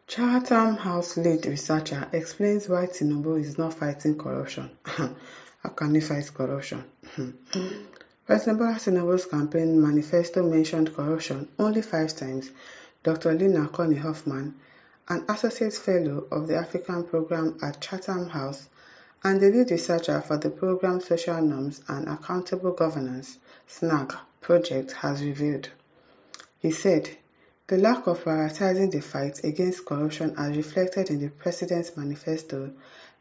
Chattam House lead researcher explains why Tinubu is not fighting corruption. How can he fight corruption? President Bola Tinubu's campaign manifesto mentioned corruption only 5 times. Dr. Lina Connie Hoffman, an associate fellow of the African program at Chatham House and the lead researcher for the program's Social Norms and Accountable Governance (SNAG) project, has revealed. He said, the lack of prioritizing the fight against corruption as reflected in the President's manifesto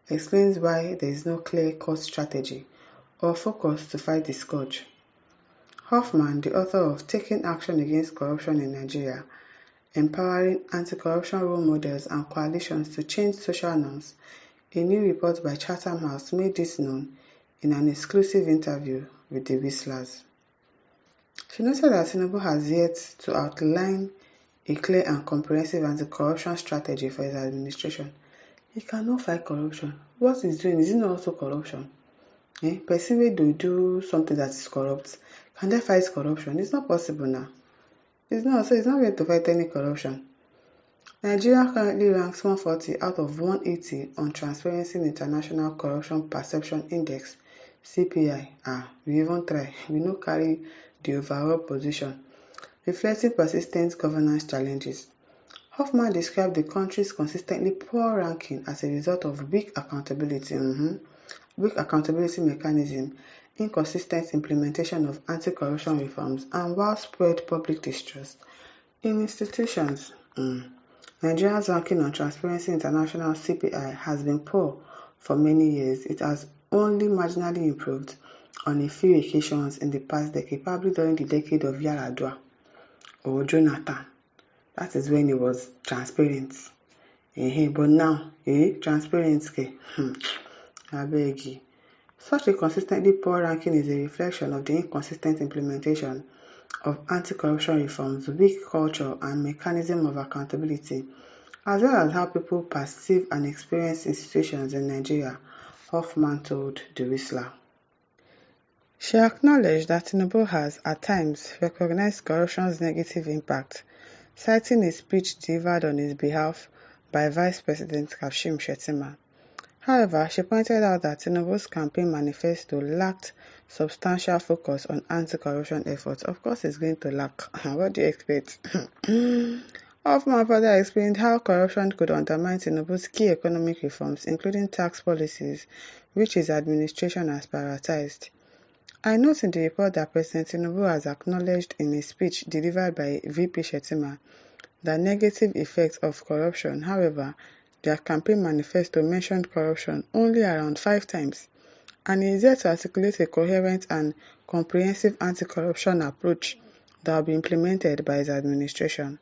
explains why there is no clear-cut strategy or focus to fight the scourge. Hoffman, the author of Taking Action Against Corruption in Nigeria, Empowering Anti-Corruption Role Models and Coalitions to Change Social Norms, a new report by Chatham House made this known in an exclusive interview with the Whistlers. She noted that Tinubu has yet to outline a clear and comprehensive anti-corruption strategy for his administration. He cannot fight corruption. What he's doing, is it not also corruption? Person wey do something that is corrupt, can they fight corruption? It's not possible now. It's not, so it's not going to fight any corruption. Nigeria currently ranks 140 out of 180 on Transparency International Corruption Perception Index, CPI. We even try. We no carry the overall position, reflecting persistent governance challenges. Hoffman described the country's consistently poor ranking as a result of weak accountability mechanism, inconsistent implementation of anti-corruption reforms, and widespread public distrust in institutions. Nigeria's ranking on Transparency International (CPI) has been poor for many years. It has only marginally improved on a few occasions in the past decade, probably during the decade of Yar'Adua or Jonathan. That is when it was transparent. But now, transparent. I beg you. Such a consistently poor ranking is a reflection of the inconsistent implementation of anti-corruption reforms, weak culture and mechanism of accountability, as well as how people perceive and experience institutions in Nigeria, Hoffman told the Whistler. She acknowledged that Tinubu has, at times, recognized corruption's negative impact, citing a speech delivered on his behalf by Vice President Kashim Shettima. However, she pointed out that Tinubu's campaign manifesto lacked substantial focus on anti-corruption efforts. Of course, it's going to lack. What do you expect? Hoffman further explained how corruption could undermine Tinubu's key economic reforms, including tax policies, which his administration has prioritized. I note in the report that President Tinubu has acknowledged in a speech delivered by VP Shettima the negative effects of corruption. However, their campaign manifesto mentioned corruption only around 5 times, and is yet to articulate a coherent and comprehensive anti-corruption approach that will be implemented by his administration.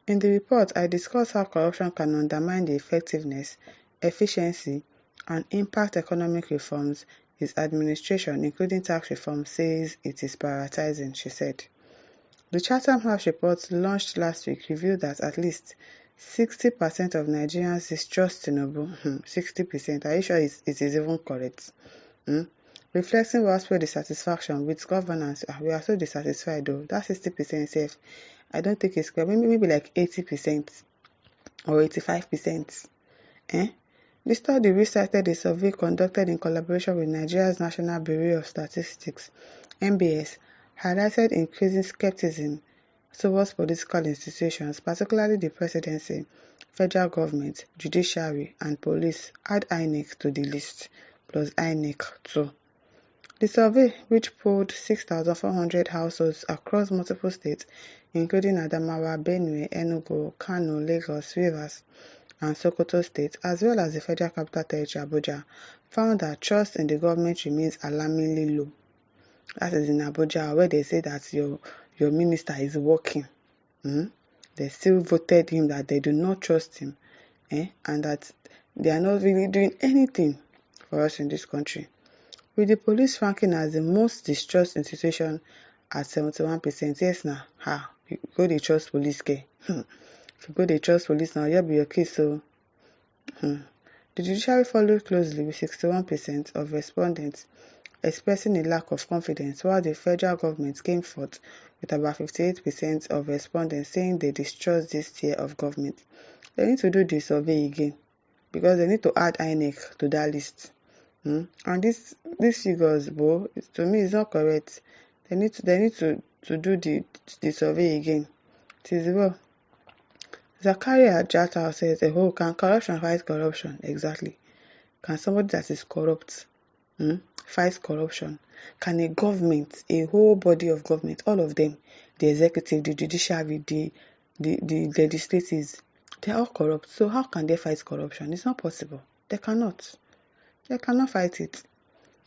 In the report, I discuss how corruption can undermine the effectiveness, efficiency, and impact economic reforms his administration, including tax reform, says it is prioritizing, she said. The Chatham House report launched last week revealed that at least 60% of Nigerians distrust Tinubu. 60%. Are you sure it is even correct? Reflecting widespread dissatisfaction with governance. We are so dissatisfied though. That 60% safe. I don't think it's correct. Maybe like 80% or 85%. The study, which cited a survey conducted in collaboration with Nigeria's National Bureau of Statistics, NBS, highlighted increasing skepticism towards political institutions, particularly the presidency, federal government, judiciary, and police. Add INEC to the list, plus INEC too. The survey, which polled 6,400 households across multiple states, including Adamawa, Benue, Enugu, Kano, Lagos, Rivers, and Sokoto states, as well as the Federal Capital Territory, Abuja, found that trust in the government remains alarmingly low. That is in Abuja, where they say that your minister is working. They still voted him, that they do not trust him, and that they are not really doing anything for us in this country. With the police ranking as the most distrust institution at 71%, yes now, you go dey trust police care. If you go dey trust police now, you'll be your case. So, the judiciary followed closely with 61% of respondents expressing a lack of confidence, while the federal government came forth with about 58% of respondents saying they distrust this tier of government. They need to do the survey again because they need to add INEC to that list. And these figures, bro, to me, is not correct. They need to do the survey again. It is well. Zakaria Jata says, can corruption fight corruption? Exactly. Can somebody that is corrupt fight corruption? Can a government, a whole body of government, all of them, the executive, the judiciary, the legislatives, they are all corrupt. So how can they fight corruption? It's not possible. They cannot. They cannot fight it.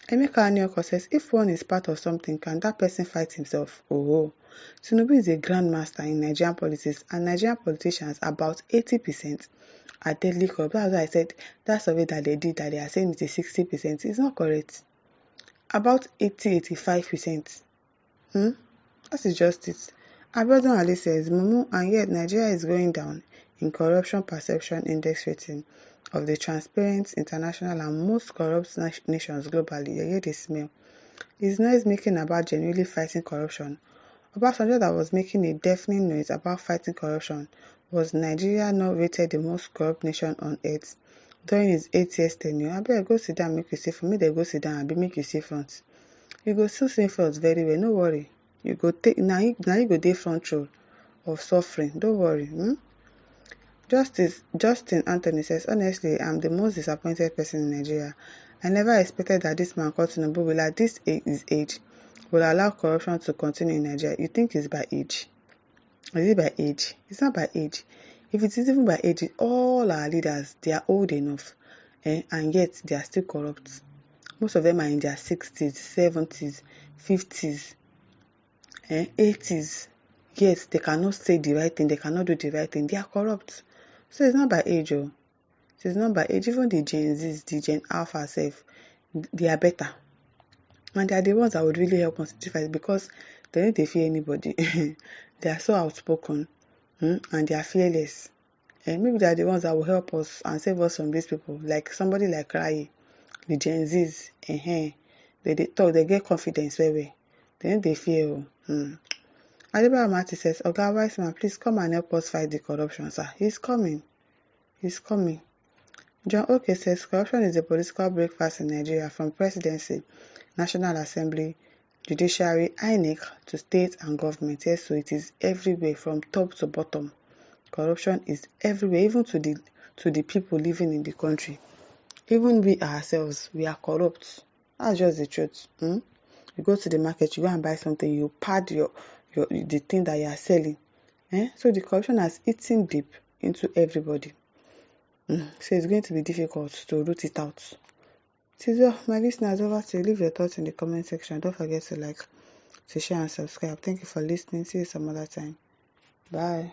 Emeka Anyoko says, if one is part of something, can that person fight himself? Tinubu is a grandmaster in Nigerian politics, and Nigerian politicians, about 80%, are deadly corrupt. That's why I said that survey that they did, that they are saying it is 60%, is not correct. About 80-85%. That is just it. Abiodun Ali says, Mumu, and yet Nigeria is going down in corruption perception index rating of the Transparent International and most corrupt nations globally. You hear the smell. His noise making about genuinely fighting corruption. Obasanjo, that was making a deafening noise about fighting corruption, was Nigeria not rated the most corrupt nation on earth during his 8 years tenure. Abeg, go sit down, make you see for me. They go sit down, abi make you see front. You go still see front very well. No worry. You go take now. You go dey front row of suffering. Don't worry. Justin Anthony says, honestly, I'm the most disappointed person in Nigeria. I never expected that this man called Tinubu will, at this his age, will allow corruption to continue in Nigeria. You think it's by age? Is it by age? It's not by age. If it is even by age, all our leaders, they are old enough, and yet they are still corrupt. Most of them are in their 60s, 70s, 50s, 80s. Yet they cannot say the right thing. They cannot do the right thing. They are corrupt. So it's not by age. It is not by age. Even the Gen Zs, the Gen Alpha self, they are better. And they are the ones that would really help us to fight because they don't fear anybody. They are so outspoken and they are fearless. And maybe they are the ones that will help us and save us from these people. Like somebody like Rai, the Gen Zs. They talk, they get confidence very well. Then they fear. Adeba Amati says, Oga Wise Man, please come and help us fight the corruption, sir. He's coming. John Oke says, corruption is a political breakfast in Nigeria from presidency, National Assembly, judiciary, INEC to state and government. Yes, so it is everywhere from top to bottom. Corruption is everywhere, even to the people living in the country. Even we ourselves, we are corrupt. That's just the truth. You go to the market, you go and buy something, you pad the thing that you are selling. So the corruption has eaten deep into everybody. So it's going to be difficult to root it out. So my listeners, over to you. Leave your thoughts in the comment section. Don't forget to like, to share and subscribe. Thank you for listening. See you some other time. Bye.